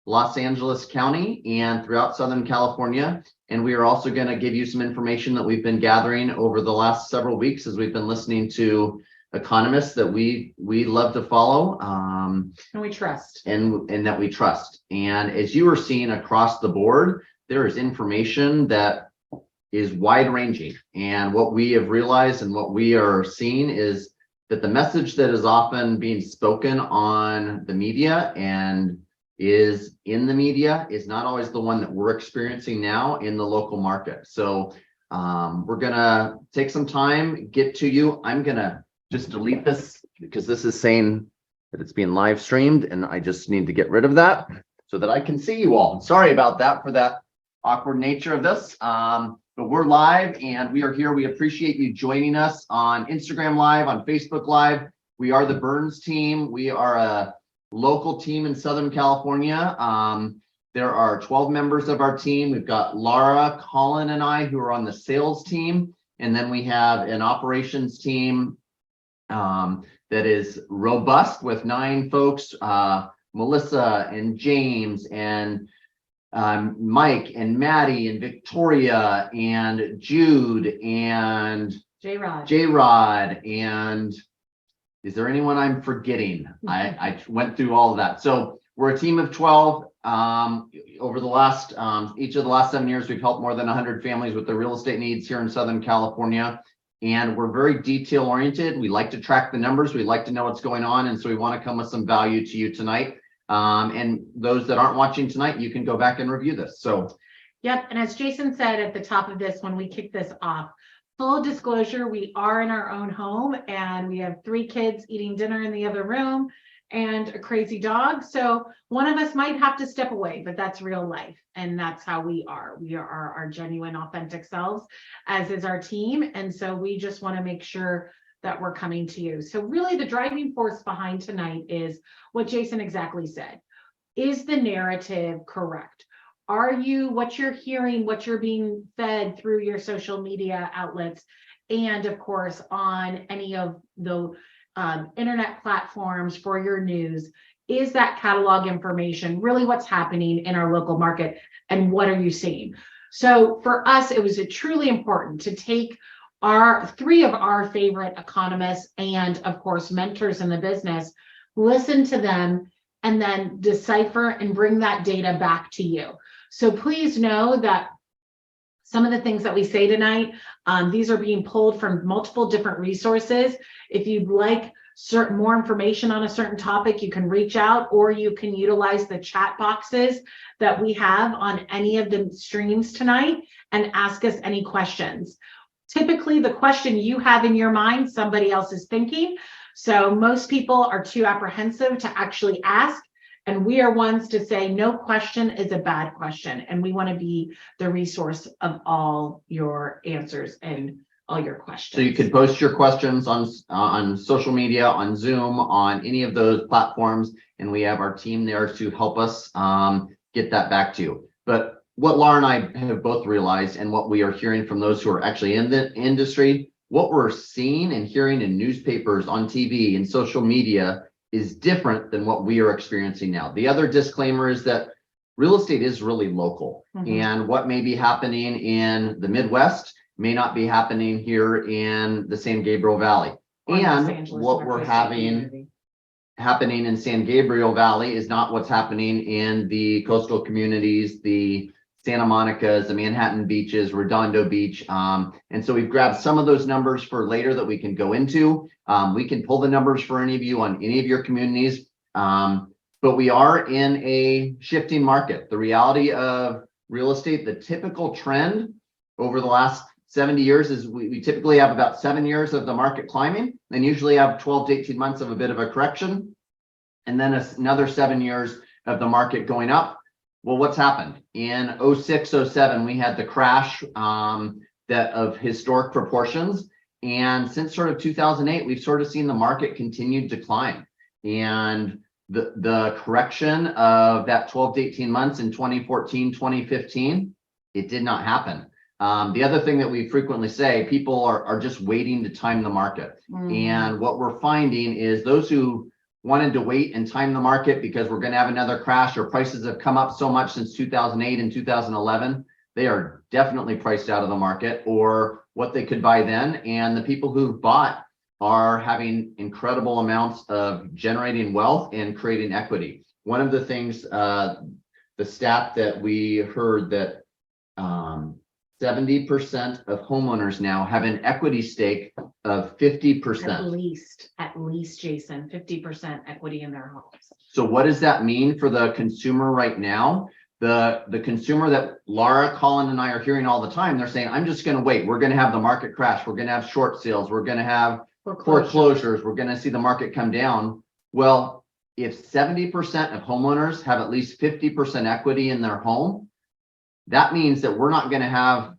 Los Angeles County and throughout Southern California. And we are also going to give you some information that we've been gathering over the last several weeks as we've been listening to economists that we love to follow. And we trust. And that we trust. And as you are seeing across the board, there is information that is wide ranging. And what we have realized and what we are seeing is that the message that is often being spoken on the media and is in the media is not always the one that we're experiencing now in the local market. So we're gonna take some time, get to you. I'm gonna just delete this because this is saying that it's being live streamed and I just need to get rid of that so that I can see you all. Sorry about that for that awkward nature of this. But we're live and we are here. We appreciate you joining us on Instagram Live, on Facebook Live. We are the Berns team. We are a local team in Southern California. There are 12 members of our team. We've got Laura, Colin, and I who are on the sales team. And then we have an operations team that is robust with 9 folks, Melissa and James and Mike and Maddie and Victoria and Jude and J-Rod and is there anyone I'm forgetting? I went through all of that. So we're a team of 12. Over the last, each of the last 7 years, we've helped more than 100 families with their real estate needs here in Southern California. And we're very detail oriented. We like to track the numbers. We like to know what's going on. And so we want to come with some value to you tonight. And those that aren't watching tonight, you can go back and review this. So, yep. And as Jason said at the top of this, when we kick this off, full disclosure, we are in our own home and we have 3 kids eating dinner in the other room and a crazy dog. So one of us might have to step away, but that's real life. And that's how we are. We are our genuine, authentic selves, as is our team. And so we just want to make sure that we're coming to you. So really the driving force behind tonight is what Jason exactly said. Is the narrative correct? Are you, what you're hearing, what you're being fed through your social media outlets, and of course on any of the internet platforms for your news, is that catalog information really what's happening in our local market and what are you seeing? So for us, it was truly important to take our 3 of our favorite economists and of course mentors in the business, listen to them and then decipher and bring that data back to you. So please know that some of the things that we say tonight, these are being pulled from multiple different resources. If you'd like more information on a certain topic, you can reach out or you can utilize the chat boxes that we have on any of the streams tonight and ask us any questions. Typically, the question you have in your mind, somebody else is thinking. So most people are too apprehensive to actually ask. And we are ones to say no question is a bad question. And we want to be the resource of all your answers and all your questions. So you can post your questions on social media, on Zoom, on any of those platforms. And we have our team there to help us get that back to you. But what Laura and I have both realized and what we are hearing from those who are actually in the industry, what we're seeing and hearing in newspapers, on TV, and social media is different than what we are experiencing now. The other disclaimer is that real estate is really local. And what may be happening in the Midwest may not be happening here in the San Gabriel Valley. And what we're having happening in San Gabriel Valley is not what's happening in the coastal communities, the Santa Monica's, the Manhattan beaches, Redondo Beach. And so we've grabbed some of those numbers for later that we can go into. We can pull the numbers for any of you on any of your communities. But we are in a shifting market. The reality of real estate, the typical trend over the last 70 years is we typically have about 7 years of the market climbing, and usually have 12 to 18 months of a bit of a correction. And then another 7 years of the market going up. Well, what's happened? In 06, 07, we had the crash that of historic proportions. And since sort of 2008, we've sort of seen the market continue to climb. And the correction of that 12 to 18 months in 2014, 2015, it did not happen. The other thing that we frequently say, people are just waiting to time the market. And what we're finding is those who wanted to wait and time the market because we're going to have another crash, or prices have come up so much since 2008 and 2011, they are definitely priced out of the market or what they could buy then. And the people who've bought are having incredible amounts of generating wealth and creating equity. One of the things, the stat that we heard that 70% of homeowners now have an equity stake of 50%. At least, Jason, 50% equity in their homes. So what does that mean for the consumer right now? The consumer that Laura, Colin, and I are hearing all the time, they're saying, I'm just going to wait. We're going to have the market crash. We're going to have short sales. We're going to have foreclosures. We're going to see the market come down. Well, if 70% of homeowners have at least 50% equity in their home, that means that we're not going to have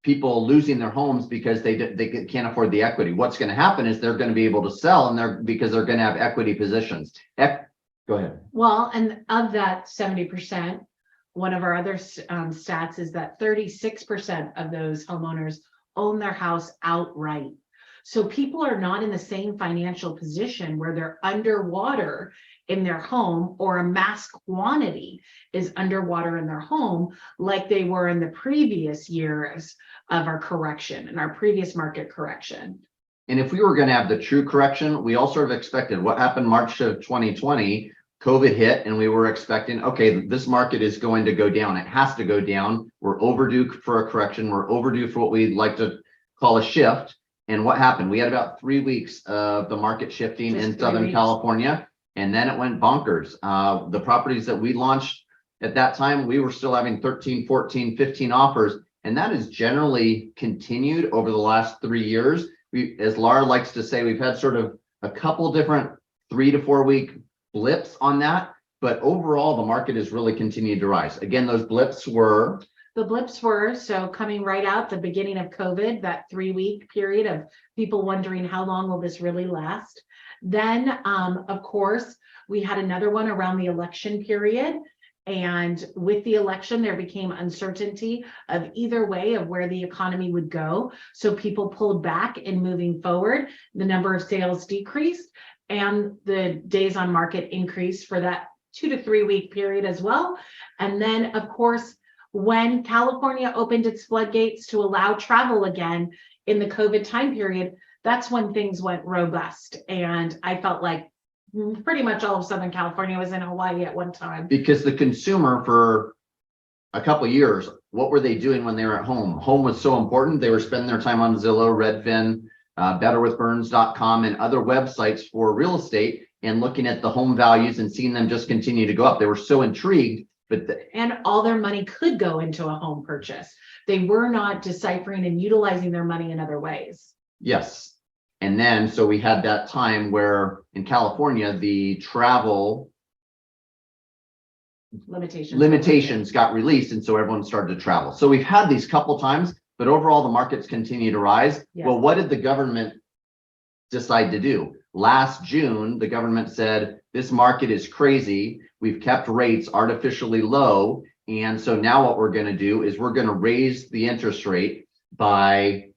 people losing their homes because they can't afford the equity. What's going to happen is they're going to be able to sell, and because they're going to have equity positions. Go ahead. Well, and of that 70%, one of our other stats is that 36% of those homeowners own their house outright. So people are not in the same financial position where they're underwater in their home, or a mass quantity is underwater in their home like they were in the previous years of our correction and our previous market correction. And if we were going to have the true correction, we all sort of expected what happened March of 2020, COVID hit, and we were expecting, okay, this market is going to go down. It has to go down. We're overdue for a correction. We're overdue for what we'd like to call a shift. And what happened? We had about 3 weeks of the market shifting in Southern California, and then it went bonkers. The properties that we launched at that time, we were still having 13, 14, 15 offers, and that has generally continued over the last 3 years. As Laura likes to say, we've had sort of a couple different 3 to 4 week blips on that, but overall the market has really continued to rise. Again, those blips were so coming right out the beginning of COVID, that 3 week period of people wondering how long will this really last. Then, of course, we had another one around the election period. And with the election, there became uncertainty of either way of where the economy would go. So people pulled back in moving forward. The number of sales decreased and the days on market increased for that 2 to 3 week period as well. And then, of course, when California opened its floodgates to allow travel again in the COVID time period, that's when things went robust. And I felt like pretty much all of Southern California was in Hawaii at one time. Because the consumer for a couple of years, what were they doing when they were at home? Home was so important. They were spending their time on Zillow, Redfin, betterwithberns.com, and other websites for real estate, and looking at the home values and seeing them just continue to go up. They were so intrigued. And all their money could go into a home purchase. They were not deciphering and utilizing their money in other ways. Yes. And then, so we had that time where in California, the travel limitations got released. And so everyone started to travel. So we've had these couple times, but overall the markets continue to rise. Yes. Well, what did the government decide to do? Last June, the government said, this market is crazy. We've kept rates artificially low. And so now what we're going to do is we're going to raise the interest rate by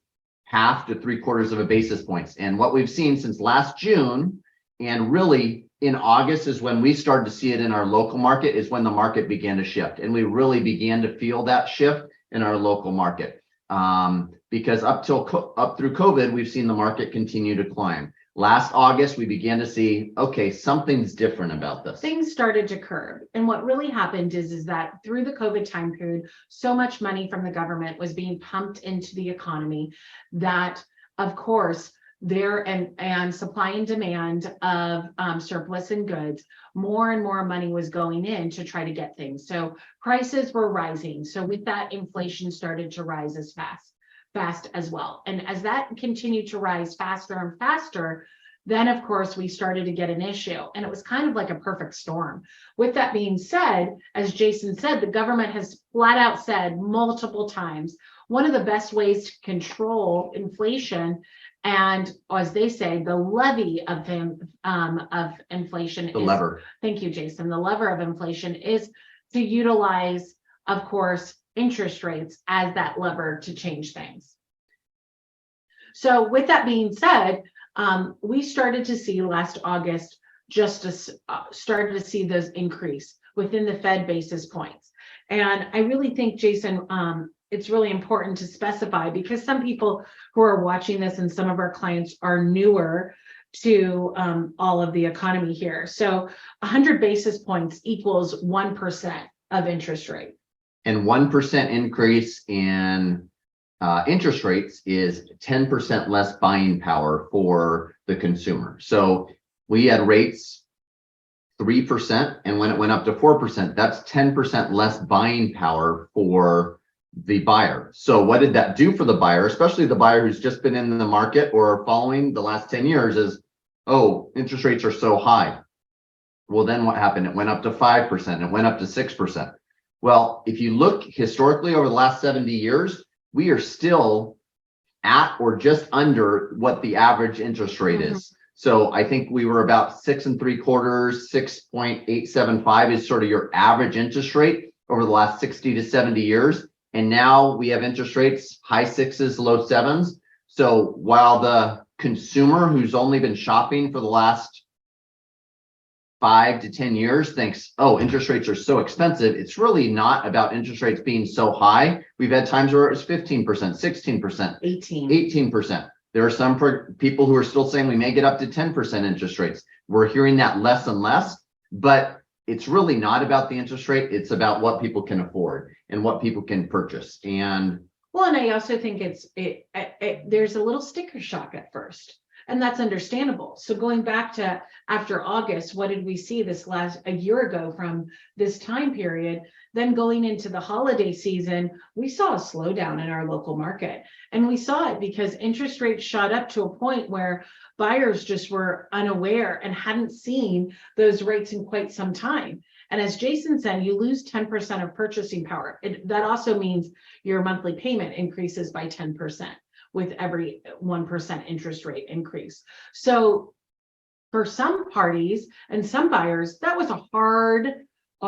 0.5 to 3/4 of a basis points. And what we've seen since last June, and really in August is when we started to see it in our local market, is when the market began to shift. And we really began to feel that shift in our local market. Because up through COVID, we've seen the market continue to climb. Last August, we began to see, okay, something's different about this. Things started to curve. And what really happened is that through the COVID time period, so much money from the government was being pumped into the economy that, of course, there and supply and demand of surplus and goods, more and more money was going in to try to get things. So prices were rising. So with that, inflation started to rise as fast as well. And as that continued to rise faster and faster, then of course we started to get an issue, and it was kind of like a perfect storm. With that being said, as Jason said, the government has flat out said multiple times, one of the best ways to control inflation, and as they say, the levy of inflation the lever. Thank you, Jason. The lever of inflation is to utilize, of course, interest rates as that lever to change things. So with that being said, we started to see last August started to see those increase within the Fed basis points. And I really think, Jason, it's really important to specify, because some people who are watching this and some of our clients are newer to all of the economy here. So 100 basis points equals 1% of interest rate. And 1% increase in interest rates is 10% less buying power for the consumer. So we had rates 3%, and when it went up to 4%, that's 10% less buying power for the buyer. So what did that do for the buyer, especially the buyer who's just been in the market or following the last 10 years is, oh, interest rates are so high. Well, then what happened? It went up to 5%, it went up to 6%. Well, if you look historically over the last 70 years, we are still at or just under what the average interest rate is. So I think we were about 6 3/4, 6.875 is sort of your average interest rate over the last 60 to 70 years. And now we have interest rates, high sixes, low sevens. So while the consumer who's only been shopping for the last 5 to 10 years thinks, oh, interest rates are so expensive, it's really not about interest rates being so high. We've had times where it was 15%, 16%, 18%. There are some people who are still saying we may get up to 10% interest rates. We're hearing that less and less, but it's really not about the interest rate. It's about what people can afford and what people can purchase. And well, and I also think there's a little sticker shock at first, and that's understandable. So going back to after August, what did we see a year ago from this time period? Then going into the holiday season, we saw a slowdown in our local market. And we saw it because interest rates shot up to a point where buyers just were unaware and hadn't seen those rates in quite some time. And as Jason said, you lose 10% of purchasing power. That also means your monthly payment increases by 10% with every 1% interest rate increase. So for some parties and some buyers, that was a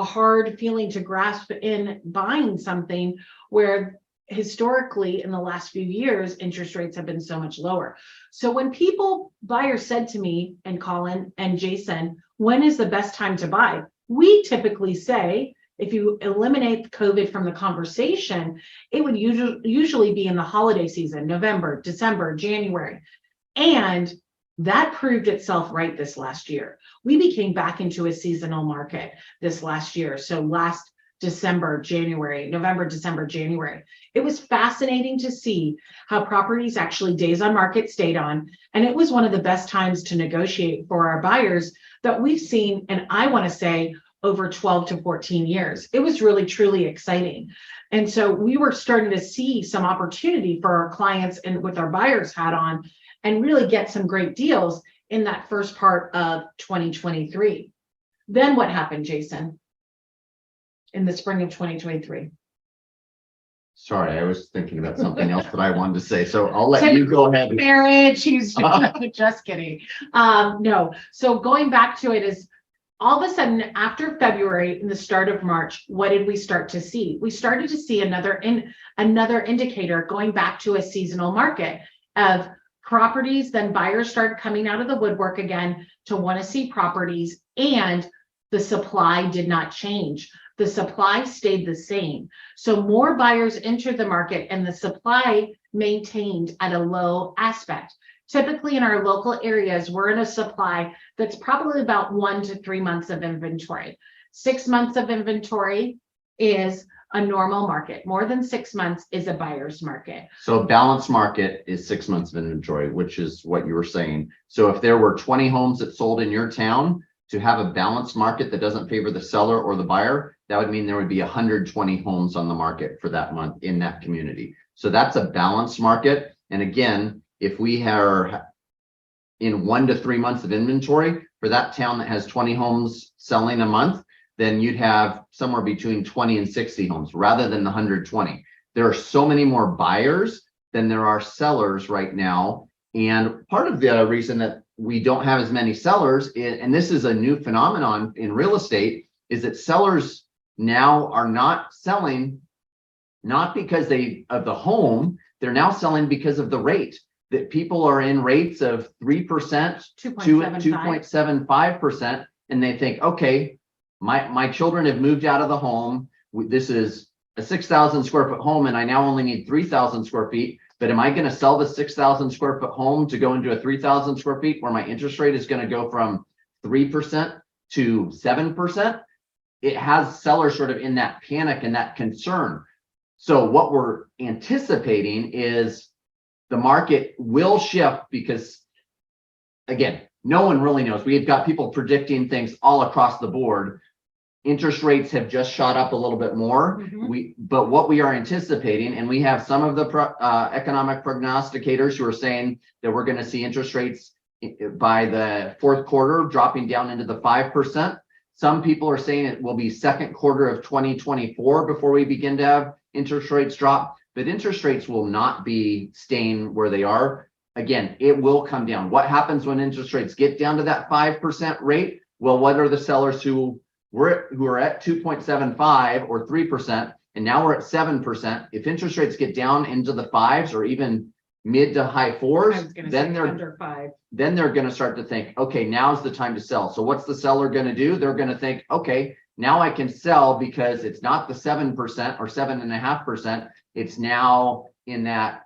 hard feeling to grasp in buying something where historically in the last few years, interest rates have been so much lower. So when buyers said to me and Colin and Jason, when is the best time to buy? We typically say, if you eliminate COVID from the conversation, it would usually be in the holiday season, November, December, January. And that proved itself right this last year. We became back into a seasonal market this last year. So last November, December, January. It was fascinating to see how properties actually days on market stayed on. And it was one of the best times to negotiate for our buyers that we've seen. And I want to say over 12 to 14 years. It was really, truly exciting. And so we were starting to see some opportunity for our clients and with our buyers hat on and really get some great deals in that first part of 2023. Then what happened, Jason, in the spring of 2023? Sorry, I was thinking about something else that I wanted to say. So I'll let you go ahead. Marriage, he's just kidding. No, so going back to it is all of a sudden after February and the start of March, what did we start to see? We started to see another indicator going back to a seasonal market of properties. Then buyers started coming out of the woodwork again to want to see properties, and the supply did not change. The supply stayed the same. So more buyers entered the market and the supply maintained at a low aspect. Typically in our local areas, we're in a supply that's probably about 1 to 3 months of inventory. 6 months of inventory is a normal market. More than 6 months is a buyer's market. So a balanced market is 6 months of inventory, which is what you were saying. So if there were 20 homes that sold in your town, to have a balanced market that doesn't favor the seller or the buyer, that would mean there would be 120 homes on the market for that month in that community. So that's a balanced market. And again, if we are in 1 to 3 months of inventory for that town that has 20 homes selling a month, then you'd have somewhere between 20 and 60 homes rather than the 120. There are so many more buyers than there are sellers right now. And part of the reason that we don't have as many sellers, and this is a new phenomenon in real estate, is that sellers now are not selling, not because of the home, they're now selling because of the rate. that people are in rates of 3% to 2.75%, and they think, okay, my children have moved out of the home. This is a 6,000 square foot home, and I now only need 3,000 square feet. But am I going to sell the 6,000 square foot home to go into a 3,000 square feet where my interest rate is going to go from 3% to 7%? It has sellers sort of in that panic and that concern. So what we're anticipating is the market will shift because, again, no one really knows. We've got people predicting things all across the board. Interest rates have just shot up a little bit more. But what we are anticipating, and we have some of the economic prognosticators who are saying that we're going to see interest rates by the fourth quarter dropping down into the 5%. Some people are saying it will be second quarter of 2024 before we begin to have interest rates drop, but interest rates will not be staying where they are. Again, it will come down. What happens when interest rates get down to that 5% rate? Well, what are the sellers who are at 2.75 or 3%, and now we're at 7%? If interest rates get down into the fives or even mid to high fours, then they're under 5. Then they're going to start to think, okay, now's the time to sell. So what's the seller going to do? They're going to think, okay, now I can sell because it's not the 7% or 7.5%. It's now in that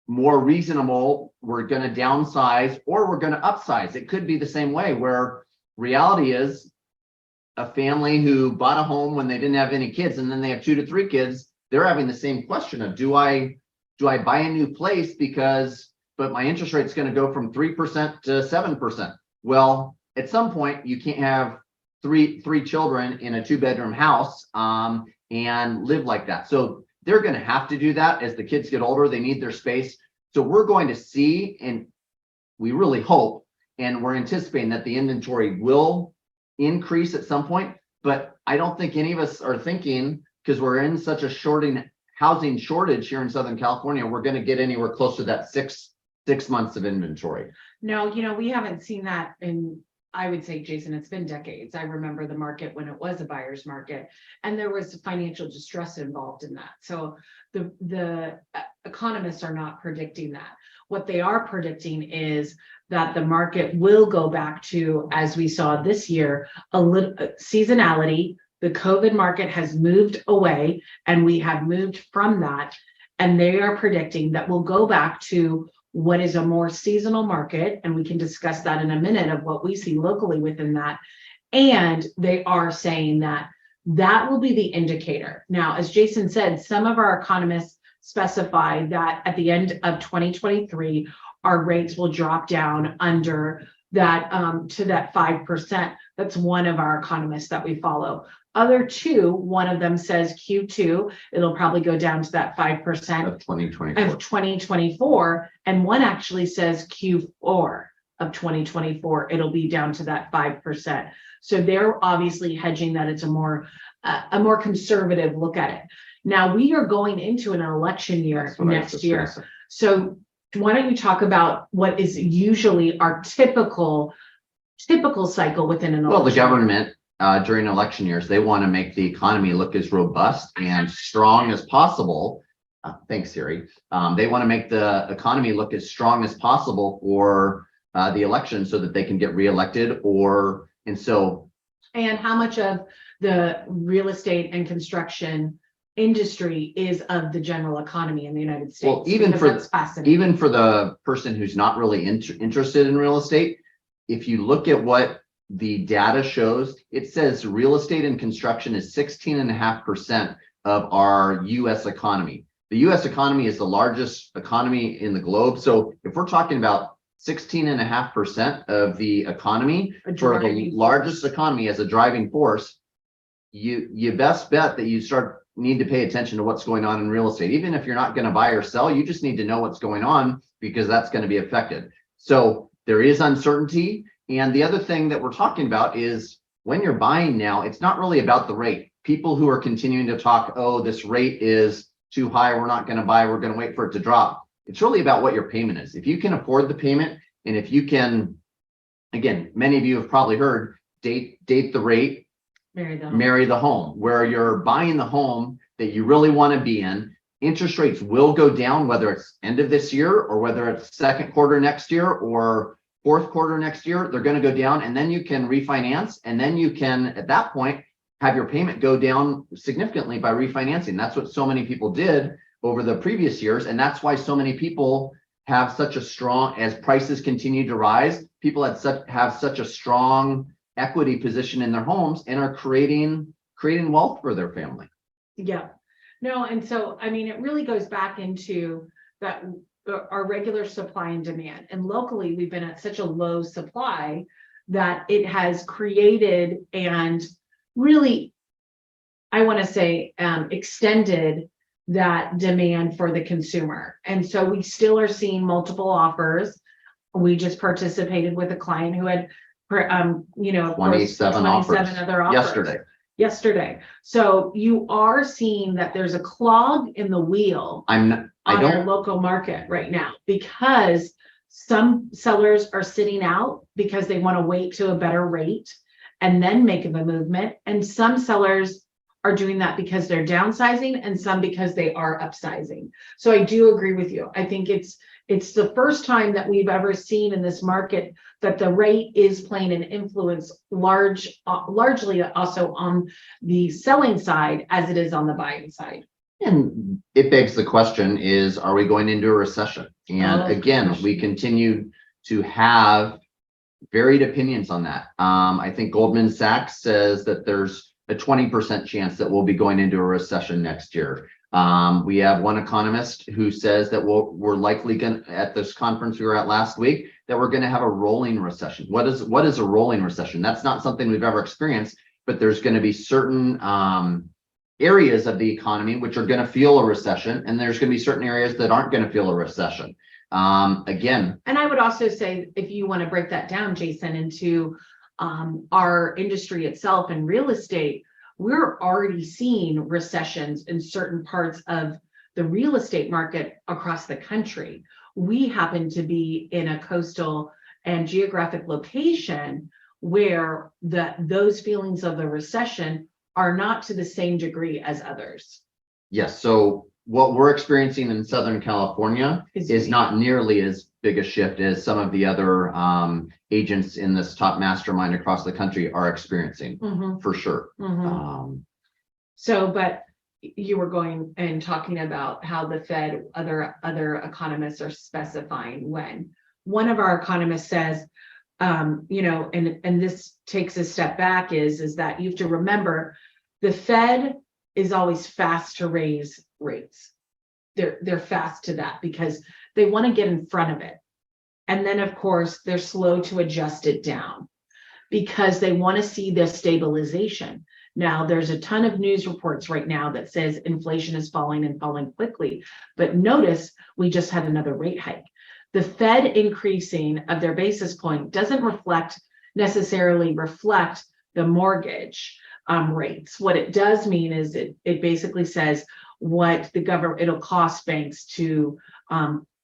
more reasonable, we're going to downsize or we're going to upsize. It could be the same way, where reality is a family who bought a home when they didn't have any kids, and then they have 2 to 3 kids. They're having the same question of, do I buy a new place but my interest rate is going to go from 3% to 7%? Well, at some point you can't have three children in a 2-bedroom house and live like that. So they're going to have to do that as the kids get older. They need their space. So we're going to see, and we really hope, and we're anticipating that the inventory will increase at some point. But I don't think any of us are thinking, because we're in such a housing shortage here in Southern California, we're going to get anywhere close to that six months of inventory. No, we haven't seen that in, I would say, Jason, it's been decades. I remember the market when it was a buyer's market, and there was financial distress involved in that. So the economists are not predicting that. What they are predicting is that the market will go back to, as we saw this year, a little seasonality. The COVID market has moved away, and we have moved from that. And they are predicting that we'll go back to what is a more seasonal market. And we can discuss that in a minute of what we see locally within that. And they are saying that will be the indicator. Now, as Jason said, some of our economists specify that at the end of 2023, our rates will drop down under that to that 5%. That's one of our economists that we follow. Other two, one of them says Q2, it'll probably go down to that 5% of 2024. And one actually says Q4 of 2024, it'll be down to that 5%. So they're obviously hedging that it's a more conservative look at it. Now we are going into an election year next year. So why don't you talk about what is usually our typical cycle within an election? Well, the government during election years, they want to make the economy look as robust and strong as possible. Thanks, Siri. They want to make the economy look as strong as possible for the election so that they can get reelected. And how much of the real estate and construction industry is of the general economy in the United States? Well, even for the person who's not really interested in real estate, if you look at what the data shows, it says real estate and construction is 16.5% of our U.S. economy. The U.S. economy is the largest economy in the globe. So if we're talking about 16.5% of the economy for the largest economy as a driving force, you best bet that you need to pay attention to what's going on in real estate. Even if you're not going to buy or sell, you just need to know what's going on, because that's going to be affected. So there is uncertainty. And the other thing that we're talking about is when you're buying now, it's not really about the rate. People who are continuing to talk, oh, this rate is too high, we're not going to buy, we're going to wait for it to drop. It's really about what your payment is. If you can afford the payment, and if you can, again, many of you have probably heard, date the rate, marry the home, where you're buying the home that you really want to be in. interest rates will go down, whether it's end of this year or whether it's second quarter next year or fourth quarter next year, they're going to go down, and then you can refinance, and then you can, at that point, have your payment go down significantly by refinancing. That's what so many people did over the previous years, and that's why so many people have such a strong, as prices continue to rise, people have such a strong equity position in their homes and are creating wealth for their family. Yeah, no, and so, I mean, it really goes back into that our regular supply and demand. And locally, we've been at such a low supply that it has created and really, I want to say, extended that demand for the consumer. And so we still are seeing multiple offers. We just participated with a client who had, 27 offers other offers yesterday. So you are seeing that there's a clog in the wheel on our local market right now, because some sellers are sitting out because they want to wait to a better rate and then make the movement. And some sellers are doing that because they're downsizing, and some because they are upsizing. So I do agree with you. I think it's the first time that we've ever seen in this market that the rate is playing an influence largely also on the selling side as it is on the buying side. And it begs the question is, are we going into a recession? And again, we continue to have varied opinions on that. I think Goldman Sachs says that there's a 20% chance that we'll be going into a recession next year. We have one economist who says that we're likely going to, at this conference we were at last week, that we're going to have a rolling recession. What is a rolling recession? That's not something we've ever experienced, but there's going to be certain areas of the economy which are going to feel a recession, and there's going to be certain areas that aren't going to feel a recession. Again, and I would also say, if you want to break that down, Jason, into our industry itself and real estate, we're already seeing recessions in certain parts of the real estate market across the country. We happen to be in a coastal and geographic location where those feelings of the recession are not to the same degree as others. Yes. So what we're experiencing in Southern California is not nearly as big a shift as some of the other agents in this top mastermind across the country are experiencing, for sure. So, but you were going and talking about how the Fed, other economists are specifying when. One of our economists says, and this takes a step back, is that you have to remember the Fed is always fast to raise rates. They're fast to that because they want to get in front of it. And then, of course, they're slow to adjust it down because they want to see the stabilization. Now, there's a ton of news reports right now that says inflation is falling and falling quickly. But notice we just had another rate hike. The Fed increasing of their basis point doesn't necessarily reflect the mortgage rates. What it does mean is it basically says what the government, it'll cost banks to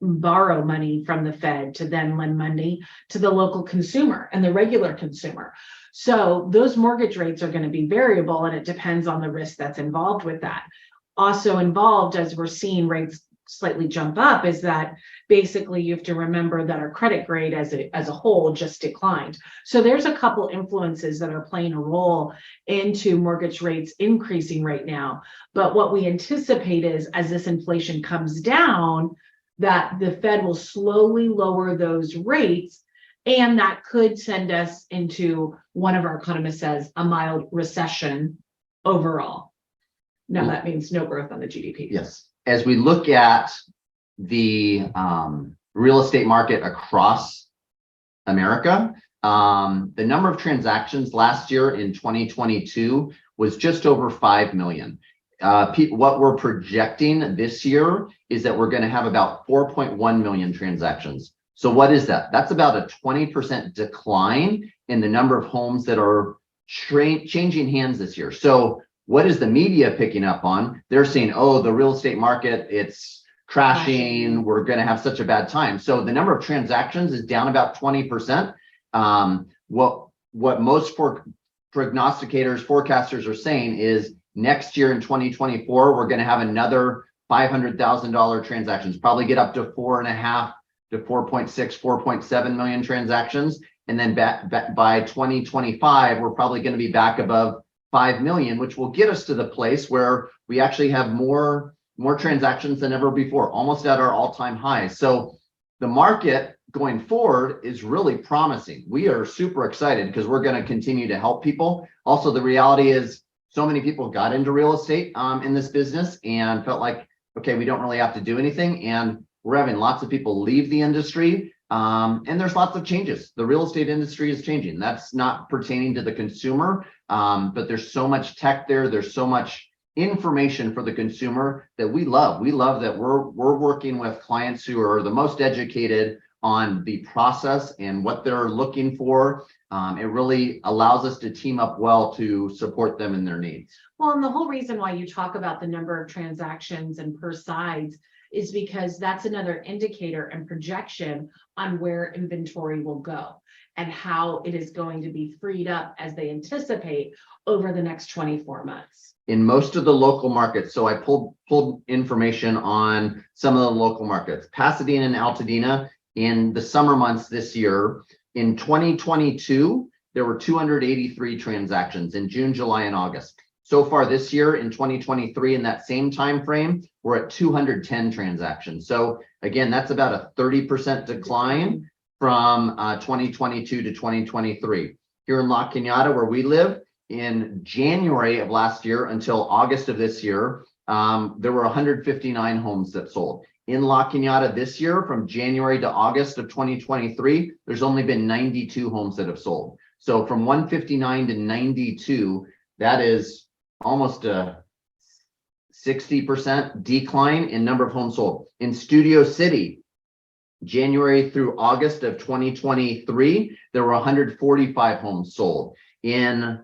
borrow money from the Fed to then lend money to the local consumer and the regular consumer. So those mortgage rates are going to be variable, and it depends on the risk that's involved with that. Also involved, as we're seeing rates slightly jump up, is that basically you have to remember that our credit grade as a whole just declined. So there's a couple influences that are playing a role into mortgage rates increasing right now. But what we anticipate is, as this inflation comes down, that the Fed will slowly lower those rates, and that could send us into, one of our economists says, a mild recession overall. Now that means no growth on the GDP. Yes. As we look at the real estate market across America, the number of transactions last year in 2022 was just over 5 million. What we're projecting this year is that we're going to have about 4.1 million transactions. So what is that? That's about a 20% decline in the number of homes that are changing hands this year. So what is the media picking up on? They're saying, oh, the real estate market, it's crashing. We're going to have such a bad time. So the number of transactions is down about 20%. What most prognosticators, forecasters are saying is next year in 2024, we're going to have another $500,000 transactions, probably get up to 4.5 to 4.6, 4.7 million transactions. And then by 2025, we're probably going to be back above 5 million, which will get us to the place where we actually have more transactions than ever before, almost at our all-time high. So the market going forward is really promising. We are super excited because we're going to continue to help people. Also, the reality is so many people got into real estate in this business and felt like, okay, we don't really have to do anything. And we're having lots of people leave the industry. And there's lots of changes. The real estate industry is changing. That's not pertaining to the consumer, but there's so much tech there. There's so much information for the consumer that we love. We love that we're working with clients who are the most educated on the process and what they're looking for. It really allows us to team up well to support them in their needs. Well, and the whole reason why you talk about the number of transactions and per sides is because that's another indicator and projection on where inventory will go and how it is going to be freed up as they anticipate over the next 24 months. In most of the local markets, so I pulled information on some of the local markets, Pasadena and Altadena in the summer months this year. In 2022, there were 283 transactions in June, July, and August. So far this year in 2023, in that same time frame, we're at 210 transactions. So again, that's about a 30% decline from 2022 to 2023. Here in La Cañada, where we live, in January of last year until August of this year, there were 159 homes that sold. In La Cañada this year, from January to August of 2023, there's only been 92 homes that have sold. So from 159 to 92, that is almost a 60% decline in number of homes sold. In Studio City, January through August of 2023, there were 145 homes sold. In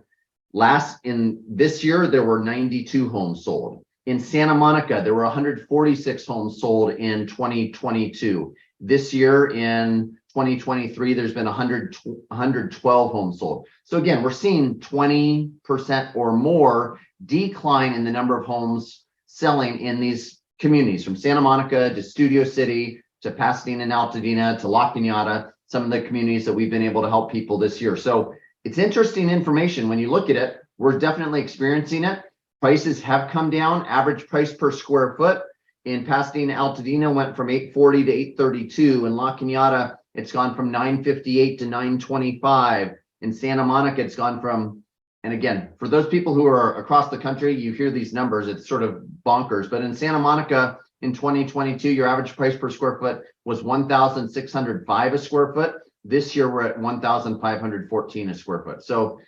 this year, there were 92 homes sold. In Santa Monica, there were 146 homes sold in 2022. This year in 2023, there's been 112 homes sold. So again, we're seeing 20% or more decline in the number of homes selling in these communities, from Santa Monica to Studio City to Pasadena and Altadena to La Cañada, some of the communities that we've been able to help people this year. So it's interesting information. When you look at it, we're definitely experiencing it. Prices have come down. Average price per square foot in Pasadena, Altadena went from $840 to $832. In La Cañada, it's gone from $958 to $925. In Santa Monica, it's gone from, and again, for those people who are across the country, you hear these numbers, it's sort of bonkers. But in Santa Monica in 2022, your average price per square foot was $1,605 a square foot. This year, we're at $1,514 a square foot. So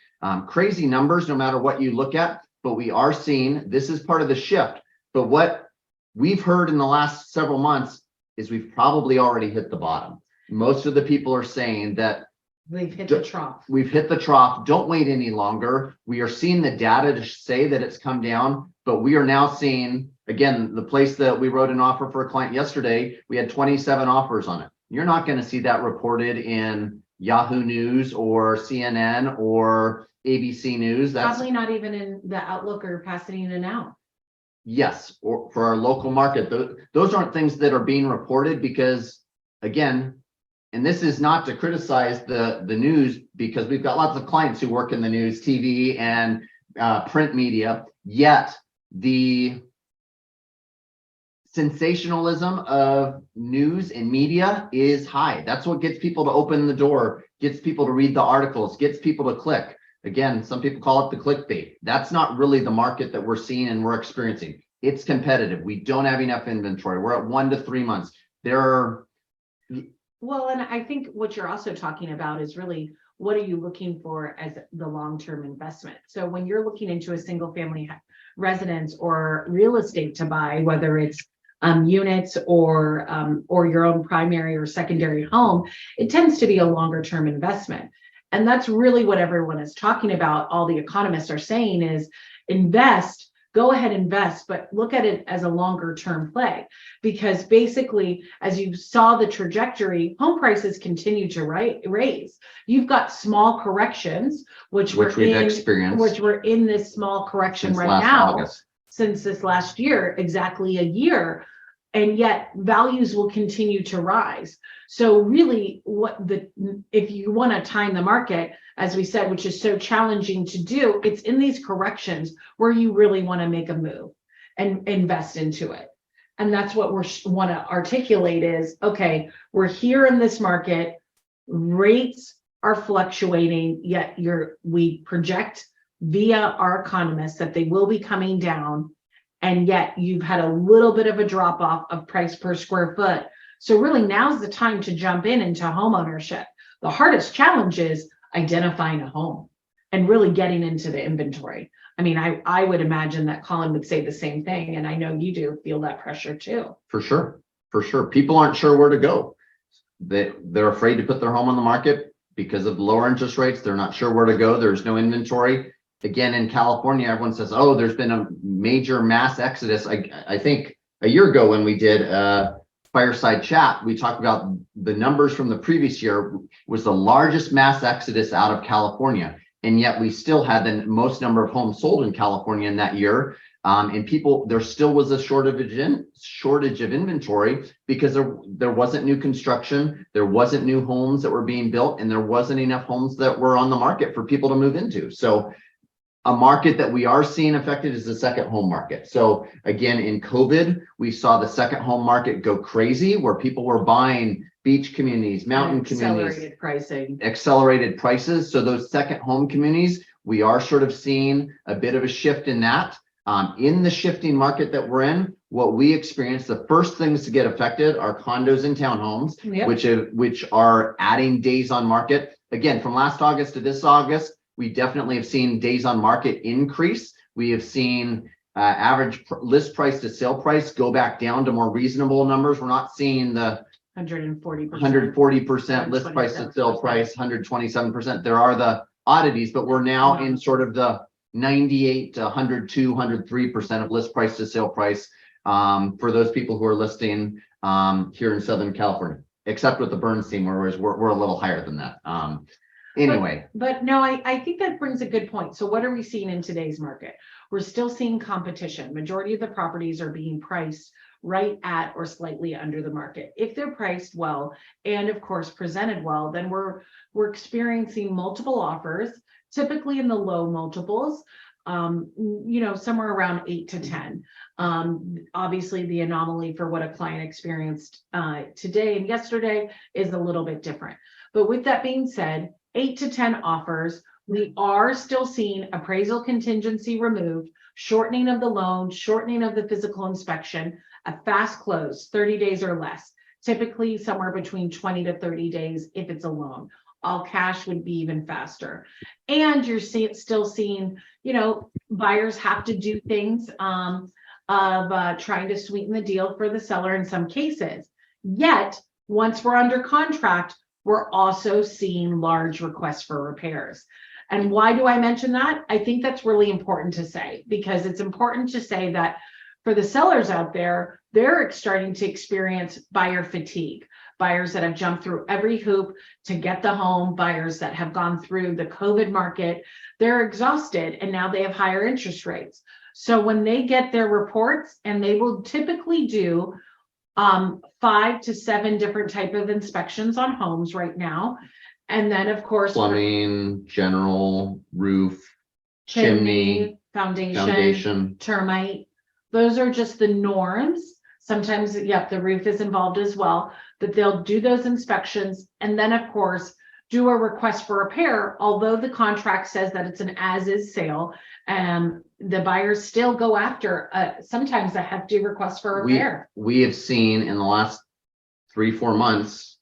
crazy numbers, no matter what you look at. But we are seeing, this is part of the shift. But what we've heard in the last several months is we've probably already hit the bottom. Most of the people are saying that we've hit the trough. We've hit the trough. Don't wait any longer. We are seeing the data to say that it's come down, but we are now seeing, again, the place that we wrote an offer for a client yesterday, we had 27 offers on it. You're not going to see that reported in Yahoo News or CNN or ABC News. That's probably not even in the Outlook or Pasadena Now. Yes, or for our local market. Those aren't things that are being reported because, again, and this is not to criticize the news, because we've got lots of clients who work in the news, TV and print media, yet the sensationalism of news and media is high. That's what gets people to open the door, gets people to read the articles, gets people to click. Again, some people call it the clickbait. That's not really the market that we're seeing and we're experiencing. It's competitive. We don't have enough inventory. We're at 1 to 3 months. Well, and I think what you're also talking about is really, what are you looking for as the long-term investment? So when you're looking into a single family residence or real estate to buy, whether it's units or your own primary or secondary home, it tends to be a longer term investment. And that's really what everyone is talking about. All the economists are saying is invest, go ahead, invest, but look at it as a longer term play, because basically, as you saw the trajectory, home prices continue to raise. You've got small corrections, which we've experienced, which we're in this small correction right now. August. since this last year, exactly a year, and yet values will continue to rise. So really if you want to time the market, as we said, which is so challenging to do, it's in these corrections where you really want to make a move and invest into it. And that's what we want to articulate is, okay, we're here in this market, rates are fluctuating, yet we project via our economists that they will be coming down. And yet you've had a little bit of a drop off of price per square foot. So really now's the time to jump into home ownership. The hardest challenge is identifying a home and really getting into the inventory. I mean, I would imagine that Colin would say the same thing. And I know you do feel that pressure too. For sure. For sure. People aren't sure where to go. They're afraid to put their home on the market because of lower interest rates. They're not sure where to go. There's no inventory. Again, in California, everyone says, oh, there's been a major mass exodus. I think a year ago when we did a Fireside chat, we talked about the numbers from the previous year was the largest mass exodus out of California. And yet we still had the most number of homes sold in California in that year. And there still was a shortage of inventory because there wasn't new construction, there wasn't new homes that were being built, and there wasn't enough homes that were on the market for people to move into. So a market that we are seeing affected is the second home market. So again, in COVID, we saw the second home market go crazy where people were buying beach communities, mountain communities, accelerated prices. So those second home communities, we are sort of seeing a bit of a shift in that. In the shifting market that we're in, what we experience, the first things to get affected are condos and townhomes, which are adding days on market. Again, from last August to this August, we definitely have seen days on market increase. We have seen average list price to sale price go back down to more reasonable numbers. We're not seeing the 140% list price to sale price, 127%. There are the oddities, but we're now in sort of the 98 to 102, 103% of list price to sale price for those people who are listing here in Southern California, except with the Berns team, where we're a little higher than that. Anyway. But no, I think that brings a good point. So what are we seeing in today's market? We're still seeing competition. Majority of the properties are being priced right at or slightly under the market. If they're priced well and of course presented well, then we're experiencing multiple offers, typically in the low multiples, somewhere around 8 to 10. Obviously the anomaly for what a client experienced today and yesterday is a little bit different. But with that being said, 8 to 10 offers, we are still seeing appraisal contingency removed, shortening of the loan, shortening of the physical inspection, a fast close, 30 days or less, typically somewhere between 20 to 30 days if it's a loan. All cash would be even faster. And you're still seeing, buyers have to do things of trying to sweeten the deal for the seller in some cases. Yet, once we're under contract, we're also seeing large requests for repairs. And why do I mention that? I think that's really important to say, because it's important to say that for the sellers out there, they're starting to experience buyer fatigue. Buyers that have jumped through every hoop to get the home, buyers that have gone through the COVID market, they're exhausted and now they have higher interest rates. So when they get their reports, and they will typically do 5 to 7 different type of inspections on homes right now. And then of course, plumbing, general, roof, chimney, foundation, termite. Those are just the norms. Sometimes, the roof is involved as well, but they'll do those inspections and then of course do a request for repair. Although the contract says that it's an as-is sale, the buyers still go after sometimes a hefty request for repair. We have seen in the last 3-4 months,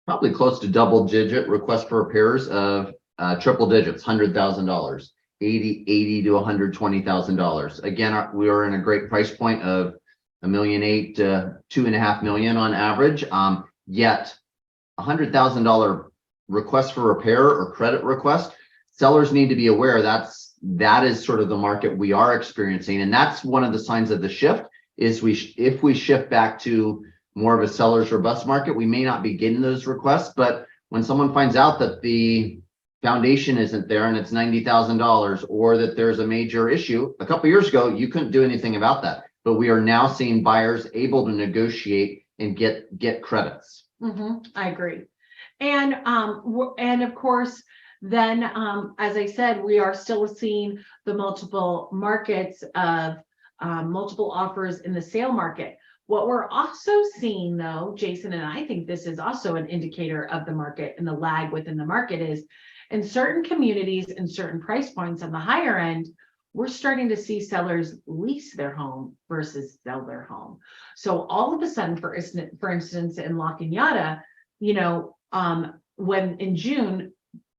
probably close to double-digit requests for repairs of triple digits, $100,000, $80 to $120,000. Again, we are in a great price point of $1.8 million to $2.5 million on average. Yet $100,000 request for repair or credit request, sellers need to be aware that is sort of the market we are experiencing. And that's one of the signs of the shift is if we shift back to more of a seller's robust market, we may not be getting those requests. But when someone finds out that the foundation isn't there and it's $90,000, or that there's a major issue. A couple years ago, you couldn't do anything about that, but we are now seeing buyers able to negotiate and get credits. I agree. And of course, then, as I said, we are still seeing the multiple markets of multiple offers in the sale market. What we're also seeing though, Jason, and I think this is also an indicator of the market and the lag within the market, is in certain communities and certain price points on the higher end, we're starting to see sellers lease their home versus sell their home. So all of a sudden, for instance, in La Cañada, when in June,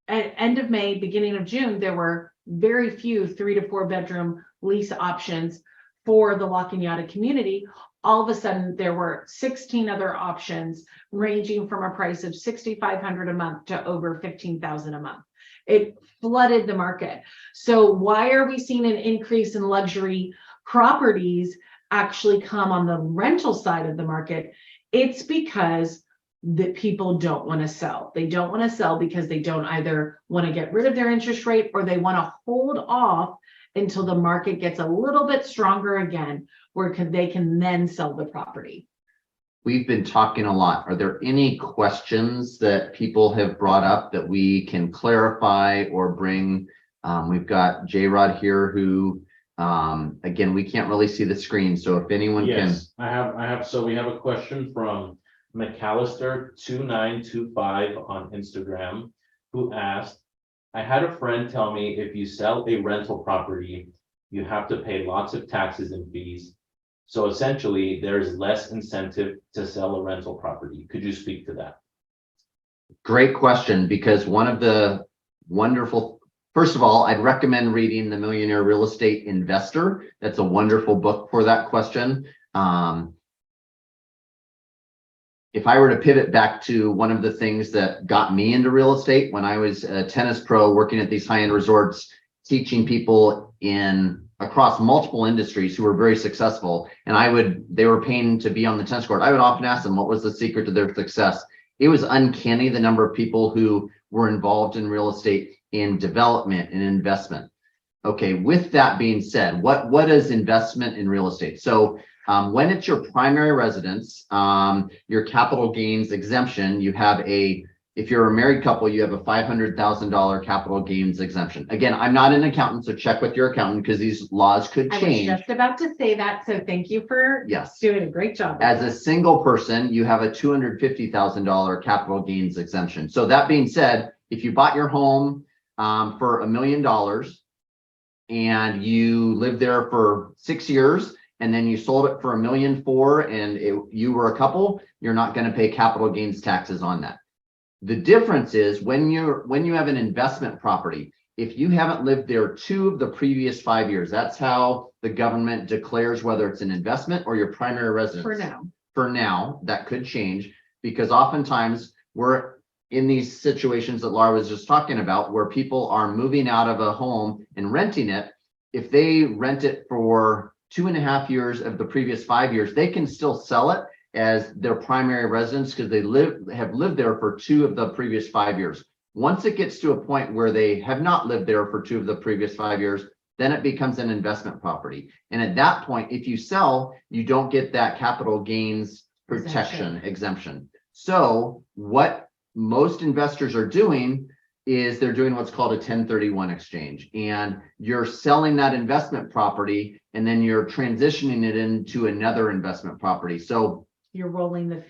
at end of May, beginning of June, there were very few 3 to 4 bedroom lease options for the La Cañada community. All of a sudden, there were 16 other options ranging from a price of $6,500 a month to over $15,000 a month. It flooded the market. So why are we seeing an increase in luxury properties actually come on the rental side of the market? It's because that people don't want to sell. They don't want to sell because they don't either want to get rid of their interest rate, or they want to hold off until the market gets a little bit stronger again, where they can then sell the property. We've been talking a lot. Are there any questions that people have brought up that we can clarify or bring? We've got J-Rod here who, again, we can't really see the screen. So if anyone can. I have. So we have a question from McAllister2925 on Instagram, who asked, I had a friend tell me if you sell a rental property, you have to pay lots of taxes and fees. So essentially, there's less incentive to sell a rental property. Could you speak to that? Great question, because one of the wonderful, first of all, I'd recommend reading The Millionaire Real Estate Investor. That's a wonderful book for that question. If I were to pivot back to one of the things that got me into real estate when I was a tennis pro working at these high-end resorts, teaching people across multiple industries who were very successful, and they were paying to be on the tennis court. I would often ask them, what was the secret to their success? It was uncanny the number of people who were involved in real estate in development and investment. Okay, with that being said, what is investment in real estate? So when it's your primary residence, your capital gains exemption, if you're a married couple, you have a $500,000 capital gains exemption. Again, I'm not an accountant, so check with your accountant because these laws could change. I was just about to say that, so thank you for doing a great job. As a single person, you have a $250,000 capital gains exemption. So that being said, if you bought your home for $1 million and you lived there for 6 years, and then you sold it for $1.4 million and you were a couple, you're not going to pay capital gains taxes on that. The difference is when you have an investment property, if you haven't lived there 2 of the previous 5 years, that's how the government declares whether it's an investment or your primary residence. For now, that could change, because oftentimes we're in these situations that Laura was just talking about, where people are moving out of a home and renting it. If they rent it for 2.5 years of the previous 5 years, they can still sell it as their primary residence because they have lived there for 2 of the previous 5 years. Once it gets to a point where they have not lived there for 2 of the previous 5 years, then it becomes an investment property. And at that point, if you sell, you don't get that capital gains protection exemption. So what most investors are doing is they're doing what's called a 1031 exchange, and you're selling that investment property and then you're transitioning it into another investment property. So you're rolling the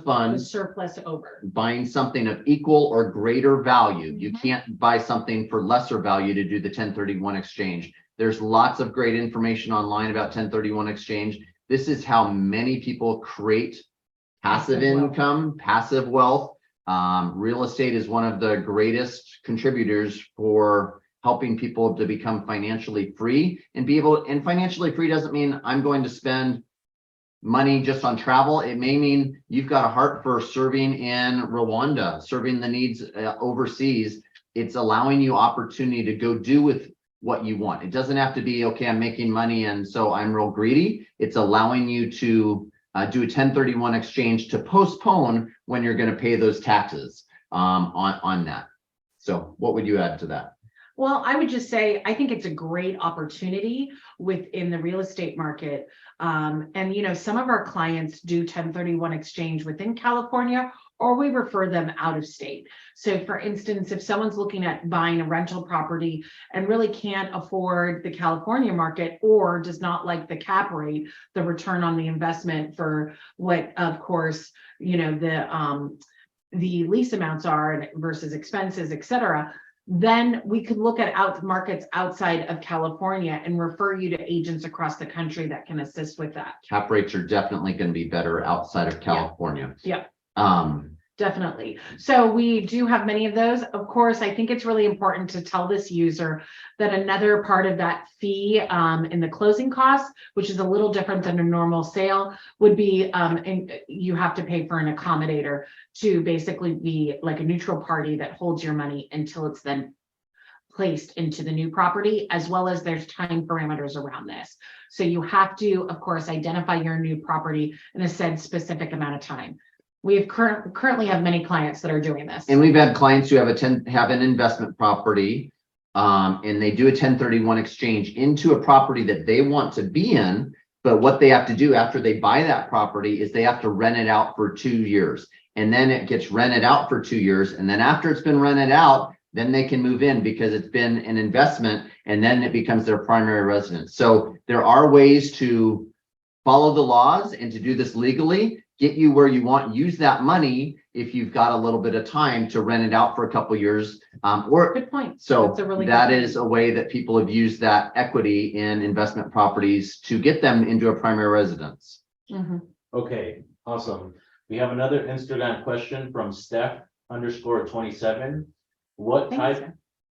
funds, the surplus over, buying something of equal or greater value. You can't buy something for lesser value to do the 1031 exchange. There's lots of great information online about 1031 exchange. This is how many people create passive income, passive wealth. Real estate is one of the greatest contributors for helping people to become financially free and and financially free doesn't mean I'm going to spend money just on travel. It may mean you've got a heart for serving in Rwanda, serving the needs overseas. It's allowing you opportunity to go do with what you want. It doesn't have to be, okay, I'm making money and so I'm real greedy. It's allowing you to do a 1031 exchange to postpone when you're going to pay those taxes on that. So what would you add to that? Well, I would just say, I think it's a great opportunity within the real estate market. And some of our clients do 1031 exchange within California, or we refer them out of state. So for instance, if someone's looking at buying a rental property and really can't afford the California market, or does not like the cap rate, the return on the investment for what, of course, the lease amounts are versus expenses, et cetera, then we could look at markets outside of California and refer you to agents across the country that can assist with that. Cap rates are definitely going to be better outside of California. Yeah. Um, Definitely. So we do have many of those. Of course, I think it's really important to tell this user that another part of that fee in the closing costs, which is a little different than a normal sale, would be and you have to pay for an accommodator to basically be like a neutral party that holds your money until it's then placed into the new property, as well as there's time parameters around this. So you have to, of course, identify your new property in a said specific amount of time. We have currently have many clients that are doing this. and we've had clients who have an investment property, and they do a 1031 exchange into a property that they want to be in. But what they have to do after they buy that property is they have to rent it out for 2 years, and then it gets rented out for 2 years. And then after it's been rented out, then they can move in because it's been an investment, and then it becomes their primary residence. So there are ways to follow the laws and to do this legally, get you where you want, use that money if you've got a little bit of time to rent it out for a couple of years. Good point. So That's a really that good is a way that people have used that equity in investment properties to get them into a primary residence. Mhm. Okay, awesome. We have another Instagram question from Steph_27. Thanks.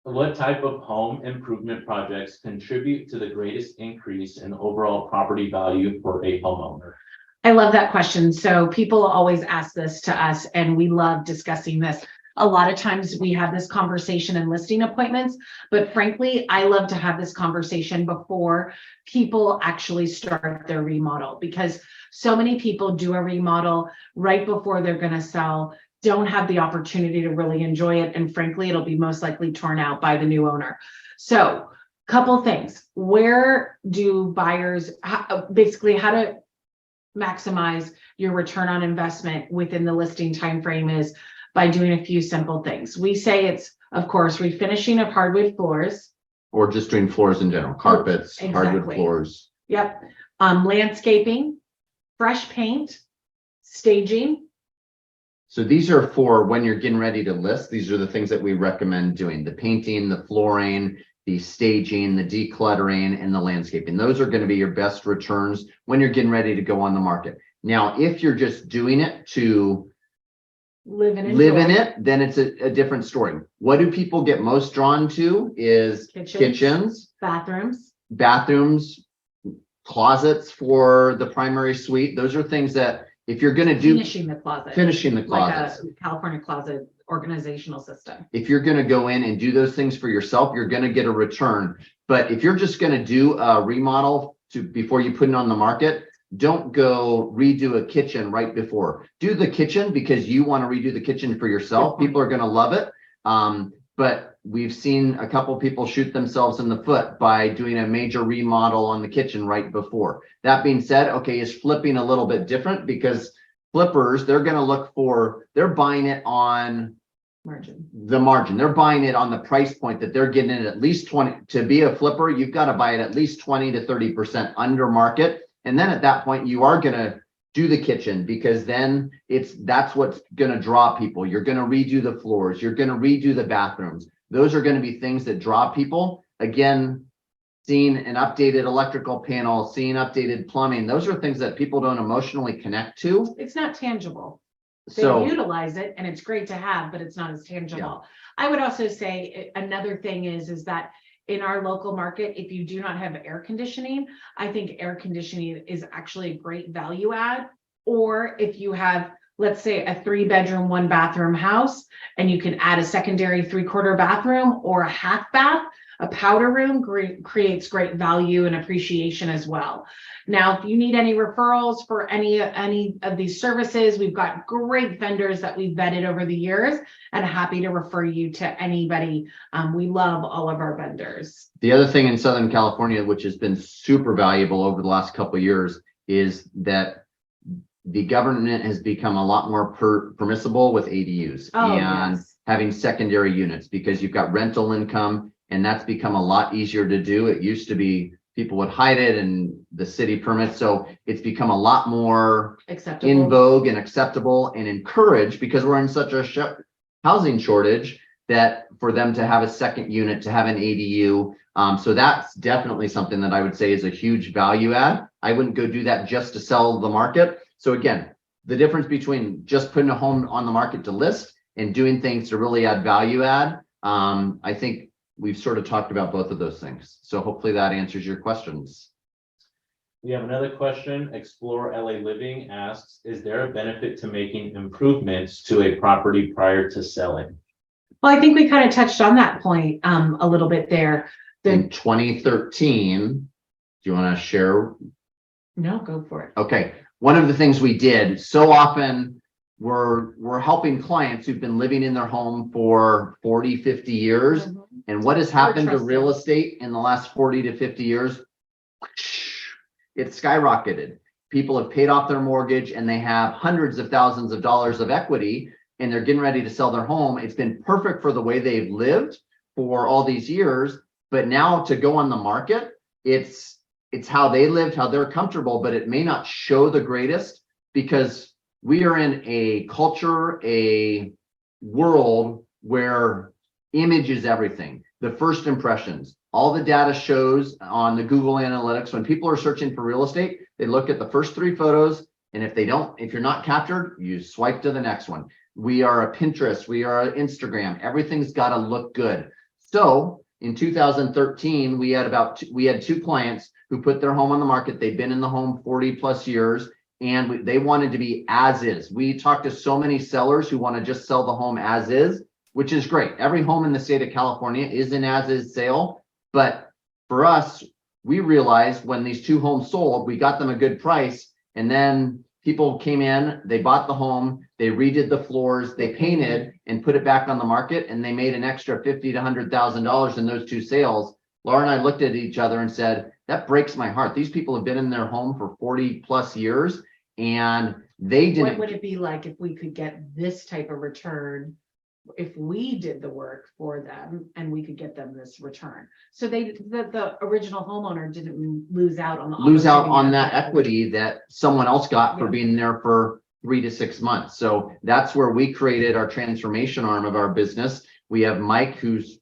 What type of home improvement projects contribute to the greatest increase in overall property value for a homeowner? I love that question. So people always ask this to us, and we love discussing this. A lot of times we have this conversation in listing appointments, but frankly, I love to have this conversation before people actually start their remodel, because so many people do a remodel right before they're going to sell, don't have the opportunity to really enjoy it, and frankly, it'll be most likely torn out by the new owner. So couple things. Where do buyers, basically how to maximize your return on investment within the listing time frame is by doing a few simple things. We say it's, of course, refinishing of hardwood floors. Or just doing floors in general, carpets, hardwood Exactly. floors. Yep. Landscaping, fresh paint, staging. So these are for when you're getting ready to list. These are the things that we recommend doing: the painting, the flooring, the staging, the decluttering, and the landscaping. Those are going to be your best returns when you're getting ready to go on the market. Now, if you're just doing it to Live in it, then it's a different story. What do people get most drawn to is kitchens, bathrooms, closets for the primary suite. Those are things that if you're going to do finishing the closet, like a California closet organizational system. If you're going to go in and do those things for yourself, you're going to get a return. But if you're just going to do a remodel before you put it on the market, don't go redo a kitchen right before. Do the kitchen because you want to redo the kitchen for yourself. People are going to love it. But we've seen a couple of people shoot themselves in the foot by doing a major remodel on the kitchen right before. That being said, okay, is flipping a little bit different, because flippers, they're buying it on the margin. They're buying it on the price point that they're getting it at least 20. To be a flipper, you've got to buy it at least 20 to 30% under market. And then at that point, you are going to do the kitchen, because then that's what's going to draw people. You're going to redo the floors. You're going to redo the bathrooms. Those are going to be things that draw people. Again, seeing an updated electrical panel, seeing updated plumbing, those are things that people don't emotionally connect to. It's not tangible. They So utilize it and it's great to have, but it's not as tangible. I would also say another thing is that in our local market, if you do not have air conditioning, I think air conditioning is actually a great value add. Or if you have, let's say, a 3-bedroom, 1-bathroom house, and you can add a secondary 3/4 bathroom or a half bath, A powder room creates great value and appreciation as well. Now, if you need any referrals for any of these services, we've got great vendors that we've vetted over the years and happy to refer you to anybody. We love all of our vendors. The other thing in Southern California, which has been super valuable over the last couple of years, is that the government has become a lot more permissible with ADUs and having secondary units, because you've got rental income, and that's become a lot easier to do. It used to be people would hide it and the city permits. So it's become a lot more Acceptable. in vogue and acceptable and encouraged, because we're in such a housing shortage, that for them to have a second unit, to have an ADU. So that's definitely something that I would say is a huge value add. I wouldn't go do that just to sell the market. So again, the difference between just putting a home on the market to list and doing things to really add value add, I think we've sort of talked about both of those things. So hopefully that answers your questions. We have another question. Explore LA Living asks, is there a benefit to making improvements to a property prior to selling? Well, I think we kind of touched on that point a little bit there. In 2013, do you want to share? No, go for it. Okay. One of the things we did, so often we're helping clients who've been living in their home for 40, 50 years. Mhm. And what has happened to trusted. real estate in the last 40 to 50 years? It skyrocketed. People have paid off their mortgage and they have hundreds of thousands of dollars of equity, and they're getting ready to sell their home. It's been perfect for the way they've lived for all these years. But now to go on the market, it's how they lived, how they're comfortable, but it may not show the greatest, because we are in a culture, a world where image is everything. The first impressions, all the data shows on the Google Analytics, when people are searching for real estate, they look at the first 3 photos. And if you're not captured, you swipe to the next one. We are a Pinterest, we are an Instagram, everything's got to look good. So in 2013, we had 2 clients who put their home on the market. They've been in the home 40 plus years, and they wanted to be as is. We talked to so many sellers who want to just sell the home as is, which is great. Every home in the state of California is an as is sale. But for us, we realized when these 2 homes sold, we got them a good price. And then people came in, they bought the home, they redid the floors, they painted and put it back on the market, and they made an extra $50,000 to $100,000 in those 2 sales. Laura and I looked at each other and said, that breaks my heart. These people have been in their home for 40 plus years, and they didn't. What would it be like if we could get this type of return, if we did the work for them and we could get them this return? So the original homeowner didn't lose out on that equity that someone else got for being there for 3 to 6 months. So that's where we created our transformation arm of our business. We have Mike, who's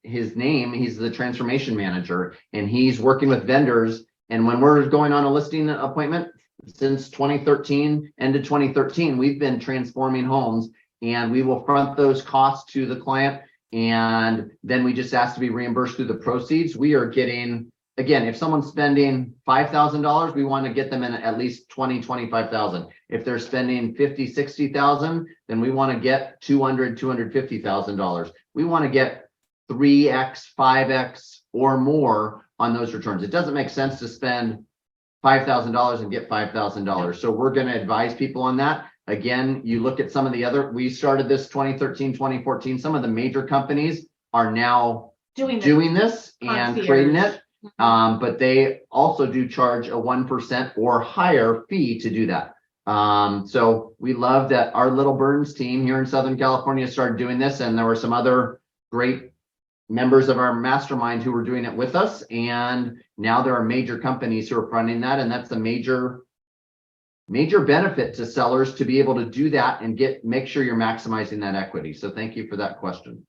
his name, he's the transformation manager, and he's working with vendors. And when we're going on a listing appointment, since 2013, end of 2013, we've been transforming homes, and we will front those costs to the client. And then we just ask to be reimbursed through the proceeds. We are getting, again, if someone's spending $5,000, we want to get them in at least $25,000. If they're spending $50,000, $60,000, then we want to get $200,000, $250,000. We want to get 3x, 5x or more on those returns. It doesn't make sense to spend $5,000 and get $5,000. So we're going to advise people on that. Again, you look at some of the other, we started this 2013, 2014. Some of the major companies are now doing this and creating it. But they also do charge a 1% or higher fee to do that. So we love that our little Berns team here in Southern California started doing this, and there were some other great members of our mastermind who were doing it with us. And now there are major companies who are funding that. And that's a major benefit to sellers to be able to do that and make sure you're maximizing that equity. So thank you for that question.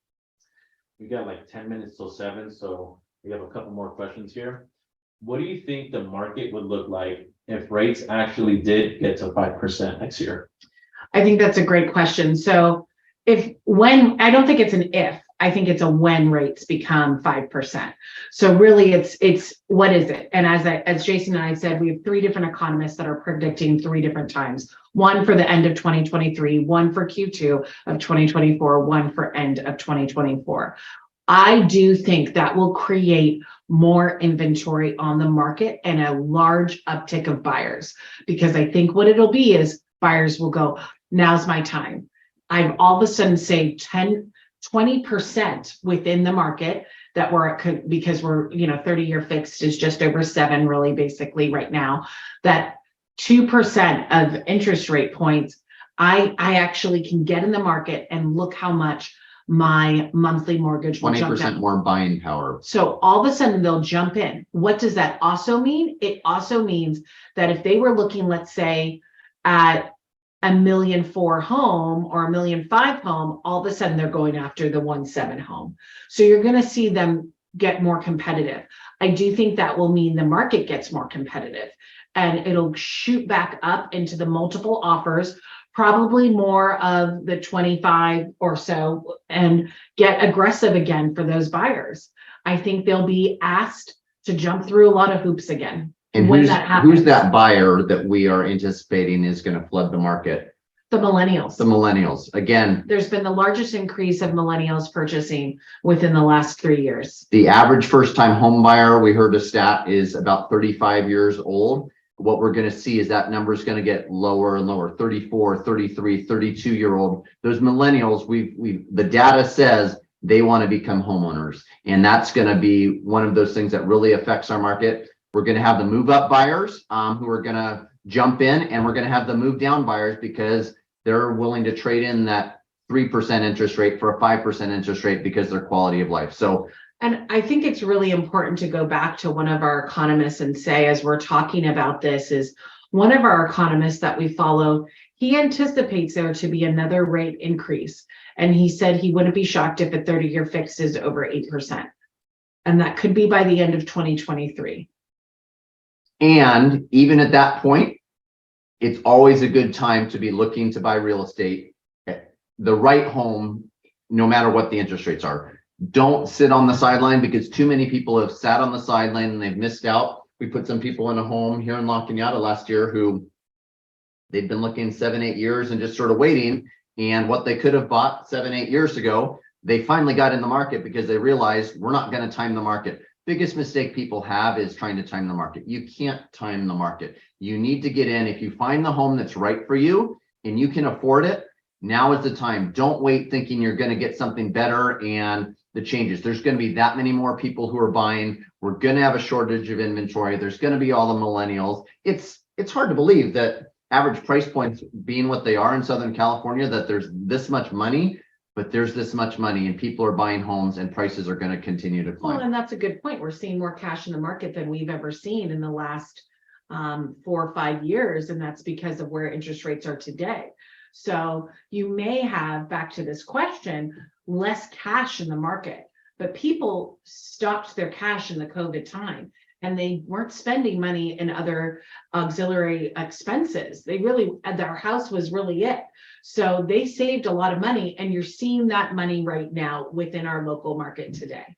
We got like 10 minutes till 7, so we have a couple more questions here. What do you think the market would look like if rates actually did get to 5% next year? I think that's a great question. So I don't think it's an if, I think it's a when rates become 5%. So really it's what is it? And as Jason and I said, we have 3 different economists that are predicting 3 different times. One for the end of 2023, one for Q2 of 2024, one for end of 2024. I do think that will create more inventory on the market and a large uptick of buyers. Because I think what it'll be is buyers will go, now's my time. I've all of a sudden saved 20% within the market that we're at, because we're, 30-year fixed is just over 7 really basically right now. That 2% of interest rate points, I actually can get in the market and look how much my monthly mortgage will jump 20% down. more buying power. So all of a sudden they'll jump in. What does that also mean? It also means that if they were looking, let's say, at $1.4 million home or $1.5 million home, all of a sudden they're going after the 1.7 home. So you're going to see them get more competitive. I do think that will mean the market gets more competitive and it'll shoot back up into the multiple offers, probably more of the 25 or so, and get aggressive again for those buyers. I think they'll be asked to jump through a lot of hoops again. And when who's that happens. who's that buyer that we are anticipating is going to flood the market? The millennials. The millennials. Again, There's been the largest increase of millennials purchasing within the last 3 years. the average first-time home buyer, we heard a stat, is about 35 years old. What we're going to see is that number is going to get lower and lower. 34, 33, 32-year-old. Those millennials, the data says they want to become homeowners. And that's going to be one of those things that really affects our market. We're going to have the move-up buyers who are going to jump in, and we're going to have the move-down buyers because they're willing to trade in that 3% interest rate for a 5% interest rate because their quality of life. So, and I think it's really important to go back to one of our economists and say, as we're talking about this, is one of our economists that we follow, he anticipates there to be another rate increase. And he said he wouldn't be shocked if a 30-year fix is over 8%. And that could be by the end of 2023. and even at that point, it's always a good time to be looking to buy real estate, the right home, no matter what the interest rates are. Don't sit on the sideline, because too many people have sat on the sideline and they've missed out. We put some people in a home here in La Cañada last year who they've been looking 7-8 years and just sort of waiting. And what they could have bought 7-8 years ago, they finally got in the market because they realized we're not going to time the market. Biggest mistake people have is trying to time the market. You can't time the market. You need to get in. If you find the home that's right for you and you can afford it, now is the time. Don't wait thinking you're going to get something better and the changes. There's going to be that many more people who are buying. We're going to have a shortage of inventory. There's going to be all the millennials. It's hard to believe that average price points being what they are in Southern California, that there's this much money, but there's this much money and people are buying homes and prices are going to continue to climb. Well, and that's a good point. We're seeing more cash in the market than we've ever seen in the last 4 or 5 years. And that's because of where interest rates are today. So you may have, back to this question, less cash in the market, but people stopped their cash in the COVID time and they weren't spending money in other auxiliary expenses. Their house was really it. So they saved a lot of money, and you're seeing that money right now within our local market today.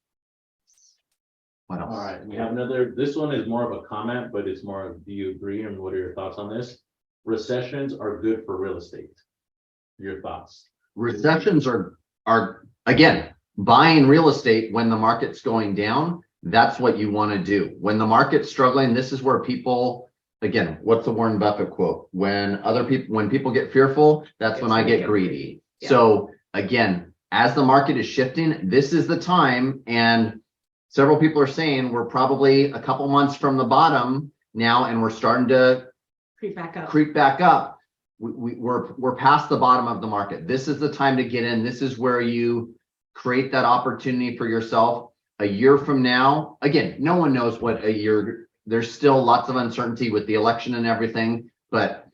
What else? All right, we have another, this one is more of a comment, but it's more of, do you agree, and what are your thoughts on this? Recessions are good for real estate. Your thoughts? Recessions are again, buying real estate when the market's going down. That's what you want to do. When the market's struggling, this is where people, again, what's the Warren Buffett quote? When people get fearful, that's when I get greedy. Yeah. So again, as the market is shifting, this is the time. And several people are saying we're probably a couple months from the bottom now, and we're starting to creep back up. We're past the bottom of the market. This is the time to get in. This is where you create that opportunity for yourself. A year from now, again, no one knows what a year, there's still lots of uncertainty with the election and everything, but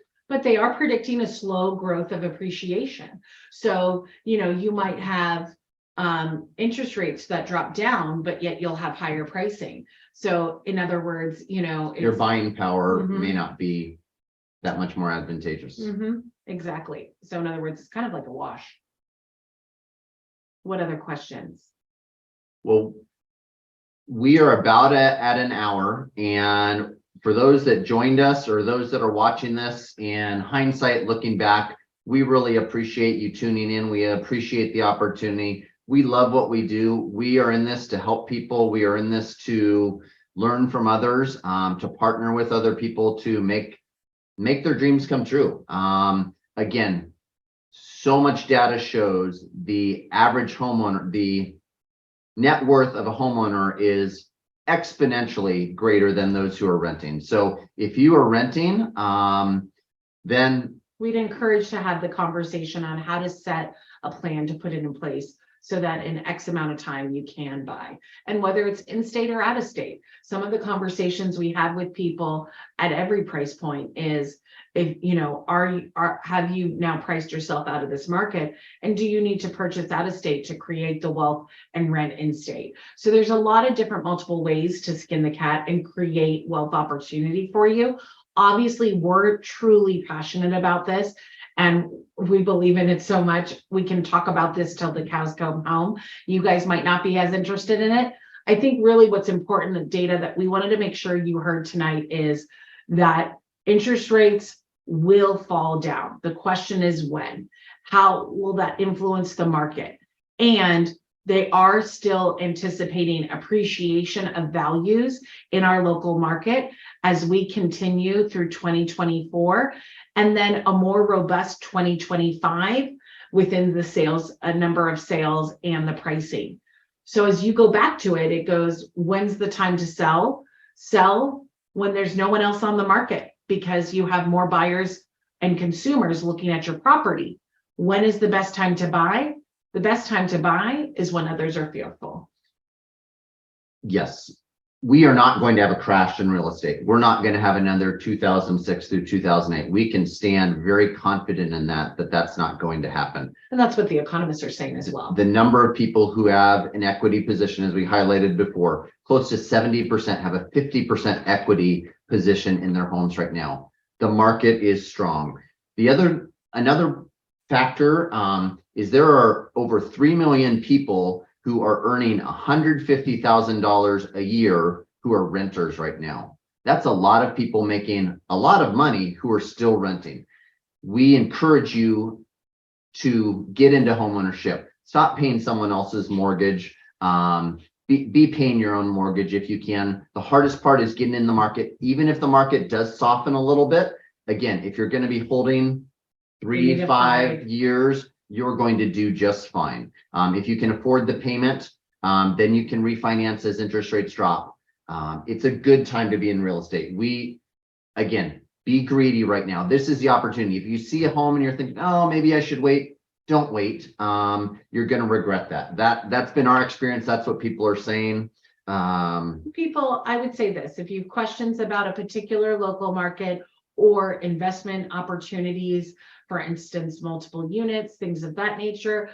they are predicting a slow growth of appreciation. So, you might have interest rates that drop down, but yet you'll have higher pricing. So in other words, your buying power Mhm. may not be that much more advantageous. Exactly. So in other words, it's kind of like a wash. What other questions? Well, we are about at an hour, and for those that joined us or those that are watching this in hindsight, looking back, we really appreciate you tuning in. We appreciate the opportunity. we love what we do. We are in this to help people. We are in this to learn from others, to partner with other people to make their dreams come true. Again, so much data shows the average homeowner, the net worth of a homeowner is exponentially greater than those who are renting. So if you are renting, then We'd encourage to have the conversation on how to set a plan to put it in place so that in X amount of time you can buy. And whether it's in state or out of state, some of the conversations we have with people at every price point is, if you know, have you now priced yourself out of this market? And do you need to purchase out of state to create the wealth and rent in state? So there's a lot of different multiple ways to skin the cat and create wealth opportunity for you. Obviously, we're truly passionate about this and we believe in it so much. We can talk about this till the cows come home. You guys might not be as interested in it. I think really what's important, the data that we wanted to make sure you heard tonight is that interest rates will fall down. The question is when. How will that influence the market? And they are still anticipating appreciation of values in our local market as we continue through 2024, and then a more robust 2025 within the sales, a number of sales and the pricing. So as you go back to it, it goes, when's the time to sell? Sell when there's no one else on the market because you have more buyers and consumers looking at your property. When is the best time to buy? The best time to buy is when others are fearful. yes, we are not going to have a crash in real estate. We're not going to have another 2006 through 2008. We can stand very confident in that that's not going to happen. And that's what the economists are saying as well. The number of people who have an equity position, as we highlighted before, close to 70% have a 50% equity position in their homes right now. The market is strong. Another factor is there are over 3 million people who are earning $150,000 a year who are renters right now. That's a lot of people making a lot of money who are still renting. We encourage you to get into homeownership. Stop paying someone else's mortgage. Be paying your own mortgage if you can. The hardest part is getting in the market. Even if the market does soften a little bit, again, if you're going to be holding 3 to 5 years, you're going to do just fine. If you can afford the payment, then you can refinance as interest rates drop. It's a good time to be in real estate. Again, be greedy right now. This is the opportunity. If you see a home and you're thinking, oh, maybe I should wait, don't wait. You're going to regret that. That's been our experience. That's what people are saying. People, I would say this, if you have questions about a particular local market or investment opportunities, for instance, multiple units, things of that nature,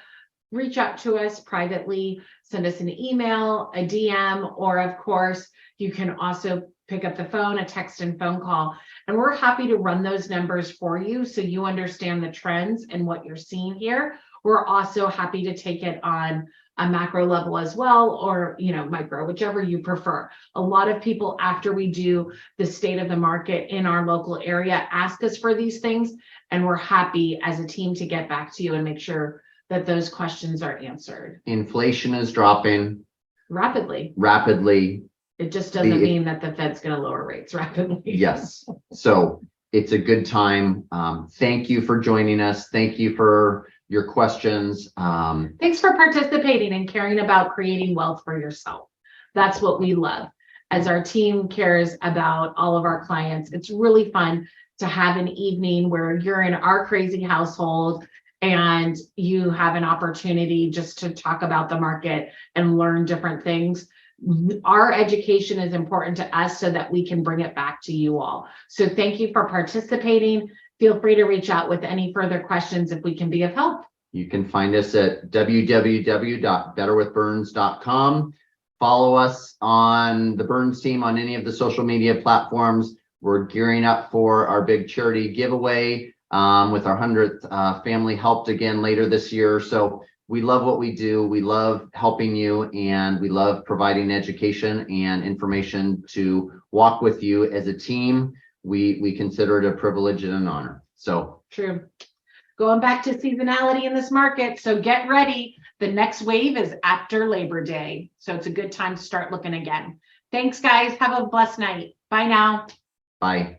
reach out to us privately, send us an email, a DM, or of course, you can also pick up the phone, a text and phone call, and we're happy to run those numbers for you so you understand the trends and what you're seeing here. We're also happy to take it on a macro level as well, or, micro, whichever you prefer. A lot of people, after we do the state of the market in our local area, ask us for these things, and we're happy as a team to get back to you and make sure that those questions are answered. Inflation is dropping Rapidly. It just doesn't mean that the Fed's going to lower rates rapidly. Yes. So it's a good time. Thank you for joining us. Thank you for your questions. Thanks for participating and caring about creating wealth for yourself. That's what we love. As our team cares about all of our clients, it's really fun to have an evening where you're in our crazy household and you have an opportunity just to talk about the market and learn different things. Our education is important to us so that we can bring it back to you all. So thank you for participating. Feel free to reach out with any further questions if we can be of help. You can find us at www.betterwithberns.com. Follow us on the Berns team on any of the social media platforms. We're gearing up for our big charity giveaway with our 100th family helped again later this year. So we love what we do. We love helping you, and we love providing education and information to walk with you as a team. We consider it a privilege and an honor. So true. Going back to seasonality in this market. So get ready. The next wave is after Labor Day. So it's a good time to start looking again. Thanks, guys. Have a blessed night. Bye now. Bye.